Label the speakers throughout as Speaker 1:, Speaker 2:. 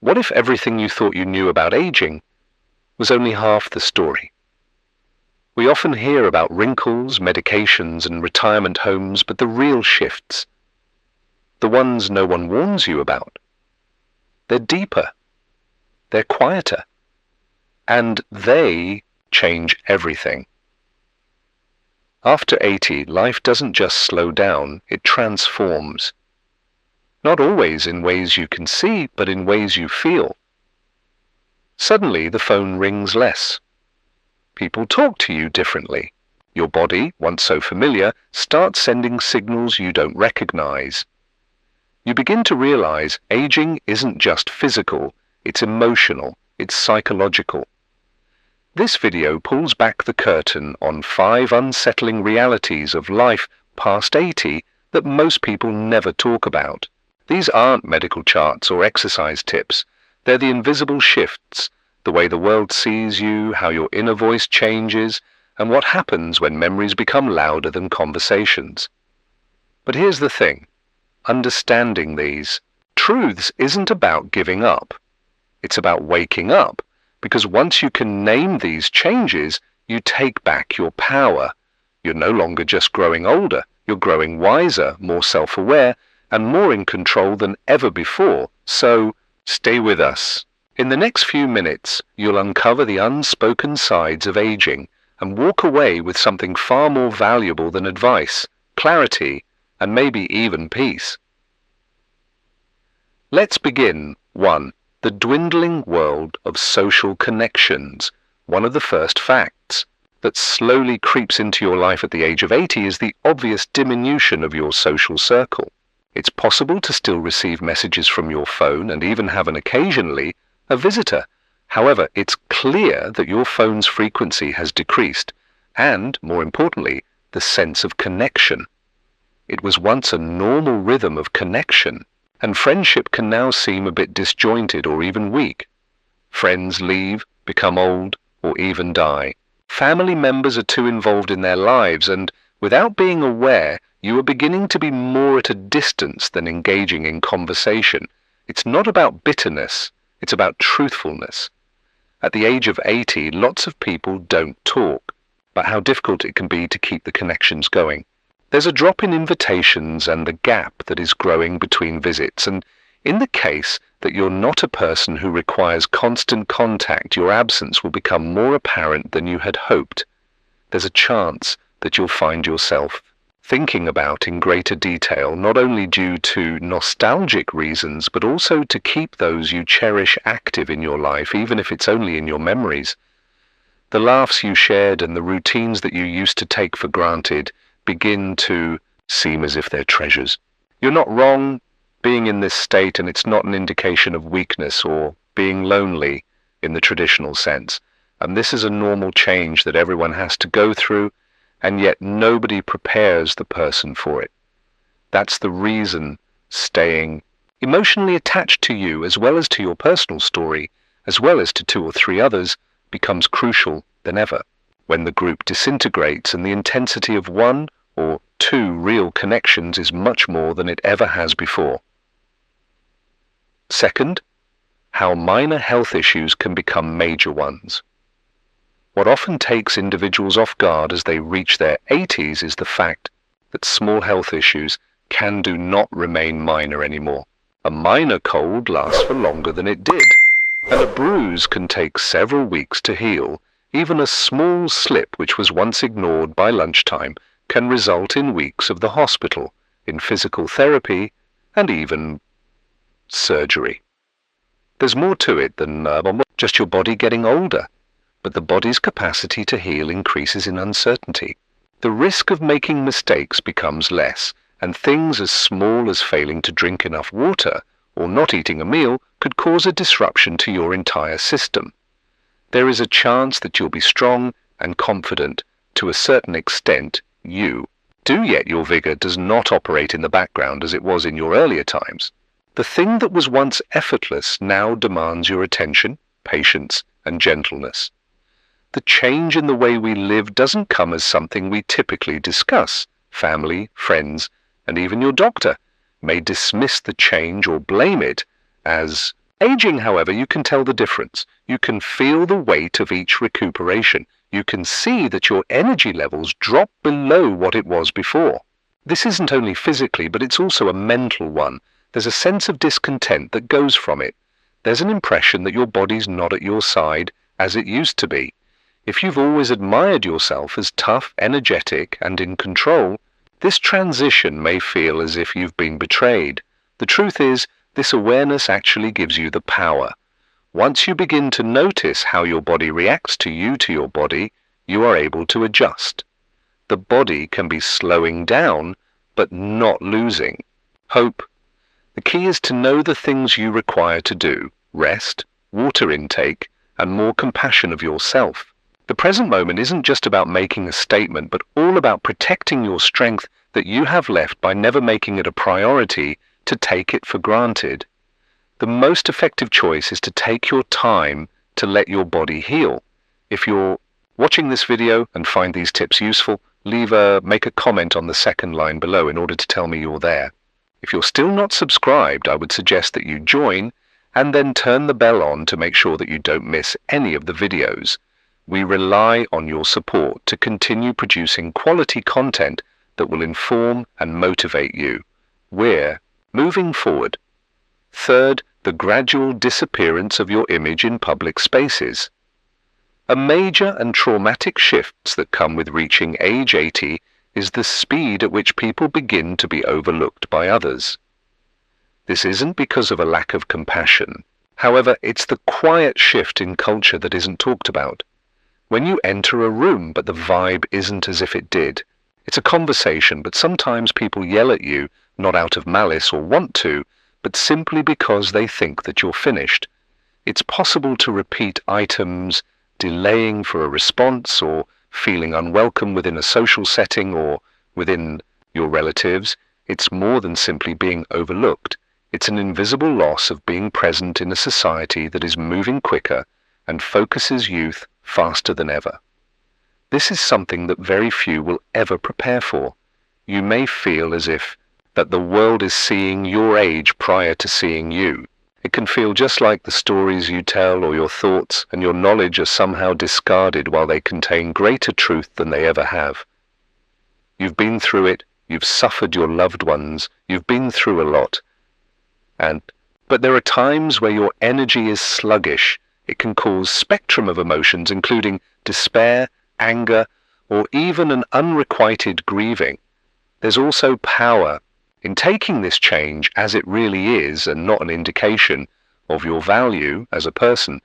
Speaker 1: What if everything you thought you knew about aging was only half the story? We often hear about wrinkles, medications, and retirement homes, but the real shifts, the ones no one warns you about, they're deeper, they're quieter, and they change everything. After 80, life doesn't just slow down, it transforms. Not always in ways you can see, but in ways you feel. Suddenly, the phone rings less. People talk to you differently. Your body, once so familiar, starts sending signals you don't recognize. You begin to realize aging isn't just physical, it's emotional, it's psychological. This video pulls back the curtain on 5 unsettling realities of life past 80 that most people never talk about. These aren't medical charts or exercise tips. They're the invisible shifts, the way the world sees you, how your inner voice changes, and what happens when memories become louder than conversations. But here's the thing. Understanding these truths isn't about giving up. It's about waking up, because once you can name these changes, you take back your power. You're no longer just growing older, you're growing wiser, more self-aware, and more in control than ever before. So, stay with us. In the next few minutes, you'll uncover the unspoken sides of aging and walk away with something far more valuable than advice, clarity, and maybe even peace. Let's begin. 1. The dwindling world of social connections. One of the first facts that slowly creeps into your life at the age of 80 is the obvious diminution of your social circle. It's possible to still receive messages from your phone and even have occasionally a visitor. However, it's clear that your phone's frequency has decreased and, more importantly, the sense of connection. It was once a normal rhythm of connection, and friendship can now seem a bit disjointed or even weak. Friends leave, become old, or even die. Family members are too involved in their lives, and without being aware, you are beginning to be more at a distance than engaging in conversation. It's not about bitterness, it's about truthfulness. At the age of 80, lots of people don't talk, but how difficult it can be to keep the connections going. There's a drop in invitations and the gap that is growing between visits, and in the case that you're not a person who requires constant contact, your absence will become more apparent than you had hoped. There's a chance that you'll find yourself thinking about in greater detail, not only due to nostalgic reasons, but also to keep those you cherish active in your life, even if it's only in your memories. The laughs you shared and the routines that you used to take for granted begin to seem as if they're treasures. You're not wrong being in this state, and it's not an indication of weakness or being lonely in the traditional sense. And this is a normal change that everyone has to go through, and yet nobody prepares the person for it. That's the reason staying emotionally attached to you, as well as to your personal story, as well as to 2 or 3 others, becomes crucial than ever. When the group disintegrates and the intensity of 1 or 2 real connections is much more than it ever has before. Second, how minor health issues can become major ones. What often takes individuals off guard as they reach their 80s is the fact that small health issues do not remain minor anymore. A minor cold lasts for longer than it did, and a bruise can take several weeks to heal. Even a small slip which was once ignored by lunchtime can result in weeks of the hospital, in physical therapy, and even surgery. There's more to it than just your body getting older, but the body's capacity to heal increases in uncertainty. The risk of making mistakes becomes less, and things as small as failing to drink enough water or not eating a meal could cause a disruption to your entire system. There is a chance that you'll be strong and confident to a certain extent, yet your vigor does not operate in the background as it was in your earlier times. The thing that was once effortless now demands your attention, patience, and gentleness. The change in the way we live doesn't come as something we typically discuss. Family, friends, and even your doctor may dismiss the change or blame it as Aging, however, you can tell the difference. You can feel the weight of each recuperation. You can see that your energy levels drop below what it was before. This isn't only physically, but it's also a mental one. There's a sense of discontent that goes from it. There's an impression that your body's not at your side as it used to be. If you've always admired yourself as tough, energetic, and in control, this transition may feel as if you've been betrayed. The truth is, this awareness actually gives you the power. Once you begin to notice how your body reacts to your body, you are able to adjust. The body can be slowing down, but not losing. Hope. The key is to know the things you require to do: rest, water intake, and more compassion of yourself. The present moment isn't just about making a statement, but all about protecting your strength that you have left by never making it a priority to take it for granted. The most effective choice is to take your time to let your body heal. If you're watching this video and find these tips useful, make a comment on the second line below in order to tell me you're there. If you're still not subscribed, I would suggest that you join and then turn the bell on to make sure that you don't miss any of the videos. We rely on your support to continue producing quality content that will inform and motivate you. We're moving forward. Third, the gradual disappearance of your image in public spaces. A major and traumatic shifts that come with reaching age 80 is the speed at which people begin to be overlooked by others. This isn't because of a lack of compassion. However, it's the quiet shift in culture that isn't talked about. When you enter a room but the vibe isn't as if it did. It's a conversation, but sometimes people yell at you, not out of malice or want to, but simply because they think that you're finished. It's possible to repeat items, delaying for a response, or feeling unwelcome within a social setting or within your relatives. It's more than simply being overlooked. It's an invisible loss of being present in a society that is moving quicker and focuses youth faster than ever. This is something that very few will ever prepare for. You may feel as if that the world is seeing your age prior to seeing you. It can feel just like the stories you tell or your thoughts and your knowledge are somehow discarded while they contain greater truth than they ever have. You've been through it, you've suffered your loved ones, you've been through a lot. But there are times where your energy is sluggish. It can cause spectrum of emotions, including despair, anger, or even an unrequited grieving. There's also power in taking this change as it really is, and not an indication of your value as a person,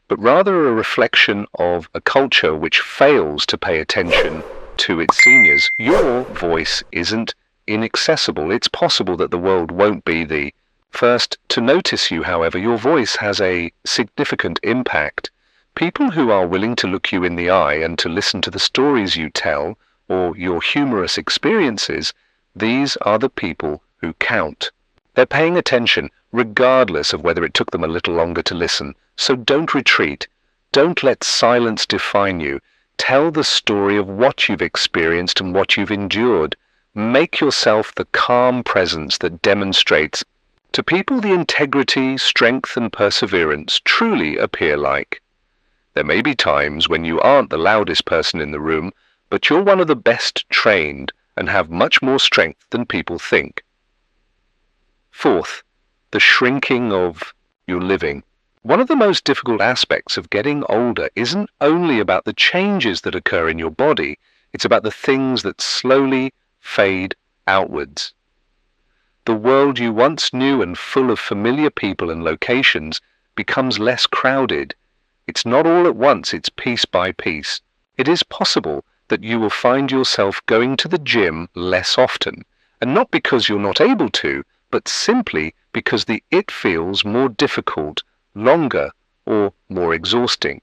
Speaker 1: but rather a reflection of a culture which fails to pay attention to its seniors. Your voice isn't inaccessible. It's possible that the world won't be the first to notice you. However, your voice has a significant impact. People who are willing to look you in the eye and to listen to the stories you tell or your humorous experiences, these are the people who count. They're paying attention, regardless of whether it took them a little longer to listen. So don't retreat. Don't let silence define you. Tell the story of what you've experienced and what you've endured. Make yourself the calm presence that demonstrates to people the integrity, strength, and perseverance truly appear like. There may be times when you aren't the loudest person in the room, but you're one of the best trained and have much more strength than people think. Fourth, the shrinking of your living. One of the most difficult aspects of getting older isn't only about the changes that occur in your body, it's about the things that slowly fade outwards. The world you once knew and full of familiar people and locations becomes less crowded. It's not all at once, it's piece by piece. It is possible that you will find yourself going to the gym less often, and not because you're not able to, but simply because it feels more difficult, longer, or more exhausting.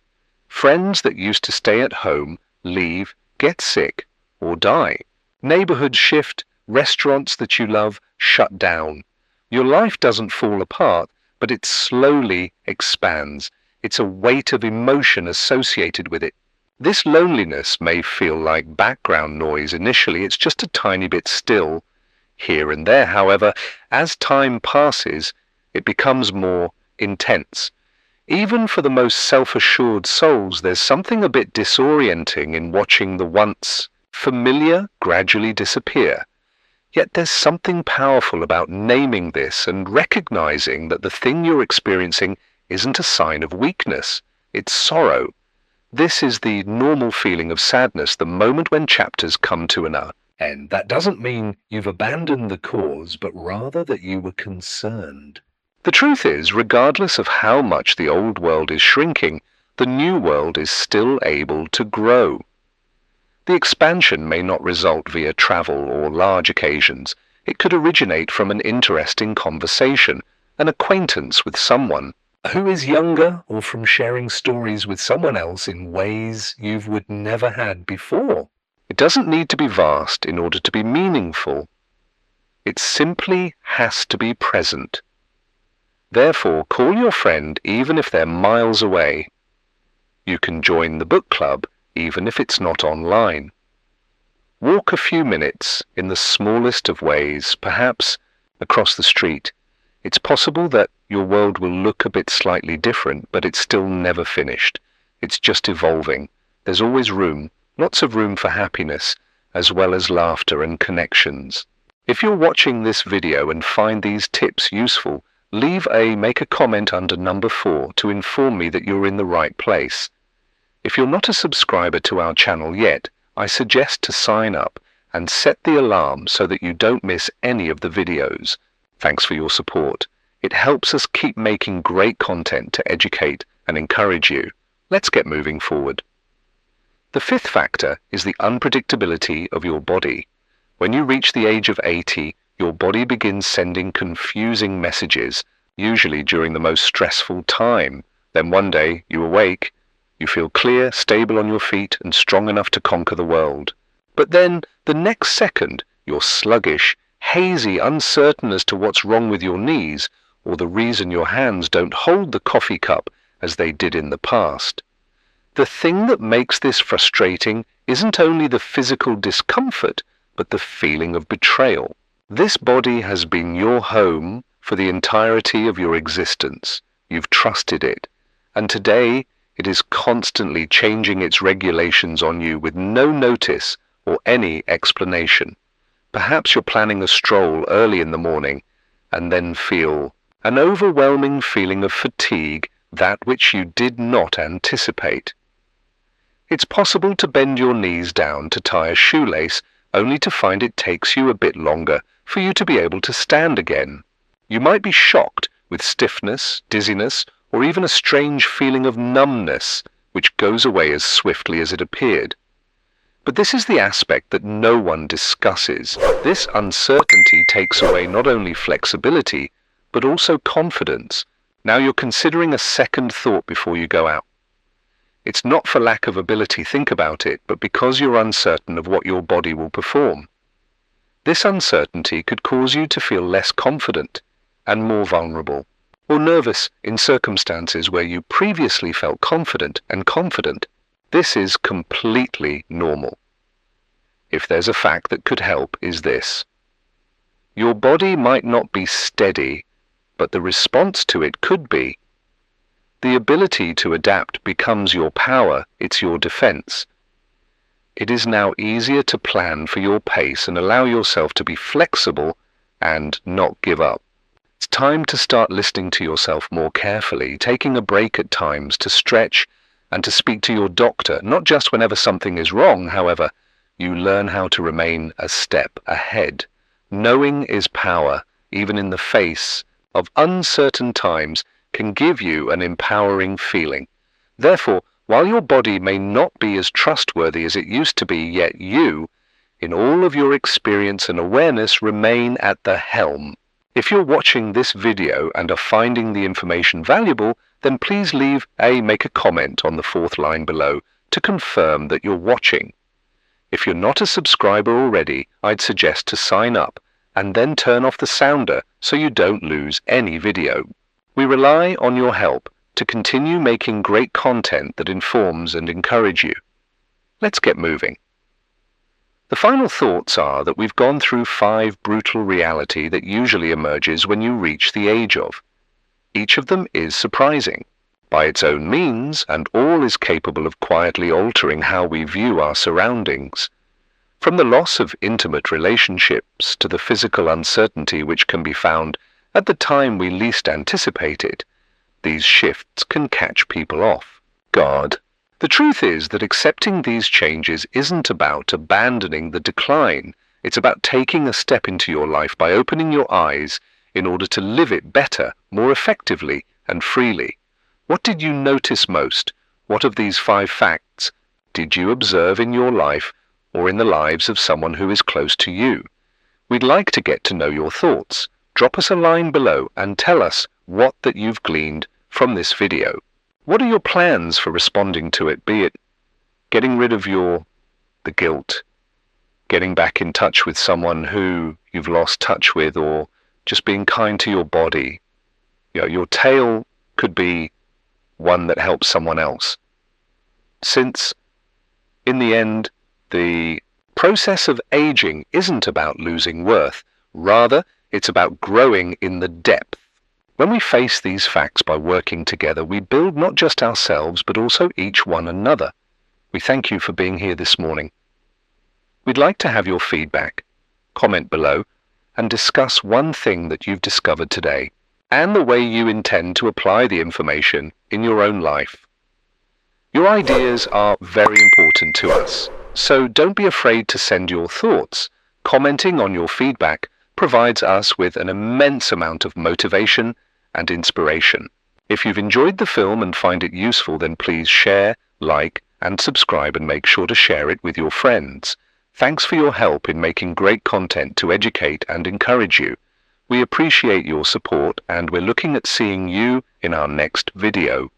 Speaker 1: Friends that used to stay at home leave, get sick, or die. Neighborhoods shift, restaurants that you love shut down. Your life doesn't fall apart, but it slowly expands. It's a weight of emotion associated with it. This loneliness may feel like background noise initially. It's just a tiny bit still here and there. However, as time passes, it becomes more intense. Even for the most self-assured souls, there's something a bit disorienting in watching the once familiar gradually disappear. Yet there's something powerful about naming this and recognizing that the thing you're experiencing isn't a sign of weakness, it's sorrow. This is the normal feeling of sadness the moment when chapters come to an end. That doesn't mean you've abandoned the cause, but rather that you were concerned. The truth is, regardless of how much the old world is shrinking, the new world is still able to grow. The expansion may not result via travel or large occasions. It could originate from an interesting conversation, an acquaintance with someone who is younger, or from sharing stories with someone else in ways you would never had before. It doesn't need to be vast in order to be meaningful. It simply has to be present. Therefore, call your friend even if they're miles away. You can join the book club even if it's not online. Walk a few minutes in the smallest of ways, perhaps across the street. It's possible that your world will look a bit slightly different, but it's still never finished. It's just evolving. There's always room, lots of room for happiness, as well as laughter and connections. If you're watching this video and find these tips useful, make a comment under number 4 to inform me that you're in the right place. If you're not a subscriber to our channel yet, I suggest to sign up and set the alarm so that you don't miss any of the videos. Thanks for your support. It helps us keep making great content to educate and encourage you. Let's get moving forward. The 5th factor is the unpredictability of your body. When you reach the age of 80, your body begins sending confusing messages, usually during the most stressful time. Then one day, you awake. You feel clear, stable on your feet, and strong enough to conquer the world. But then, the next second, you're sluggish, hazy, uncertain as to what's wrong with your knees, or the reason your hands don't hold the coffee cup as they did in the past. The thing that makes this frustrating isn't only the physical discomfort, but the feeling of betrayal. This body has been your home for the entirety of your existence. You've trusted it, and today, it is constantly changing its regulations on you with no notice or any explanation. Perhaps you're planning a stroll early in the morning and then feel an overwhelming feeling of fatigue, that which you did not anticipate. It's possible to bend your knees down to tie a shoelace, only to find it takes you a bit longer for you to be able to stand again. You might be shocked with stiffness, dizziness, or even a strange feeling of numbness, which goes away as swiftly as it appeared. But this is the aspect that no one discusses. This uncertainty takes away not only flexibility, but also confidence. Now you're considering a second thought before you go out. It's not for lack of ability, think about it, but because you're uncertain of what your body will perform. This uncertainty could cause you to feel less confident and more vulnerable, or nervous in circumstances where you previously felt confident and confident. This is completely normal. If there's a fact that could help, is this. Your body might not be steady, but the response to it could be. The ability to adapt becomes your power, it's your defense. It is now easier to plan for your pace and allow yourself to be flexible and not give up. It's time to start listening to yourself more carefully, taking a break at times to stretch and to speak to your doctor, not just whenever something is wrong. However, you learn how to remain a step ahead. Knowing is power, even in the face of uncertain times, can give you an empowering feeling. Therefore, while your body may not be as trustworthy as it used to be, yet you, in all of your experience and awareness, remain at the helm. If you're watching this video and are finding the information valuable, then please make a comment on the 4th line below to confirm that you're watching. If you're not a subscriber already, I'd suggest to sign up and then turn off the sounder so you don't lose any video. We rely on your help to continue making great content that informs and encourages you. Let's get moving. The final thoughts are that we've gone through 5 brutal reality that usually emerges when you reach the age of. Each of them is surprising by its own means, and all is capable of quietly altering how we view our surroundings. From the loss of intimate relationships to the physical uncertainty which can be found at the time we least anticipate it, these shifts can catch people off guard. The truth is that accepting these changes isn't about abandoning the decline. It's about taking a step into your life by opening your eyes in order to live it better, more effectively, and freely. What did you notice most? What of these 5 facts did you observe in your life or in the lives of someone who is close to you? We'd like to get to know your thoughts. Drop us a line below and tell us what that you've gleaned from this video. What are your plans for responding to it, be it getting rid of the guilt, getting back in touch with someone who you've lost touch with, or just being kind to your body? Your tale could be one that helps someone else. Since, in the end, the process of aging isn't about losing worth. Rather, it's about growing in the depth. When we face these facts by working together, we build not just ourselves, but also each one another. We thank you for being here this morning. We'd like to have your feedback. Comment below and discuss one thing that you've discovered today and the way you intend to apply the information in your own life. Your ideas are very important to us, so don't be afraid to send your thoughts. Commenting on your feedback provides us with an immense amount of motivation and inspiration. If you've enjoyed the film and find it useful, then please share, like, and subscribe, and make sure to share it with your friends. Thanks for your help in making great content to educate and encourage you. We appreciate your support, and we're looking at seeing you in our next video.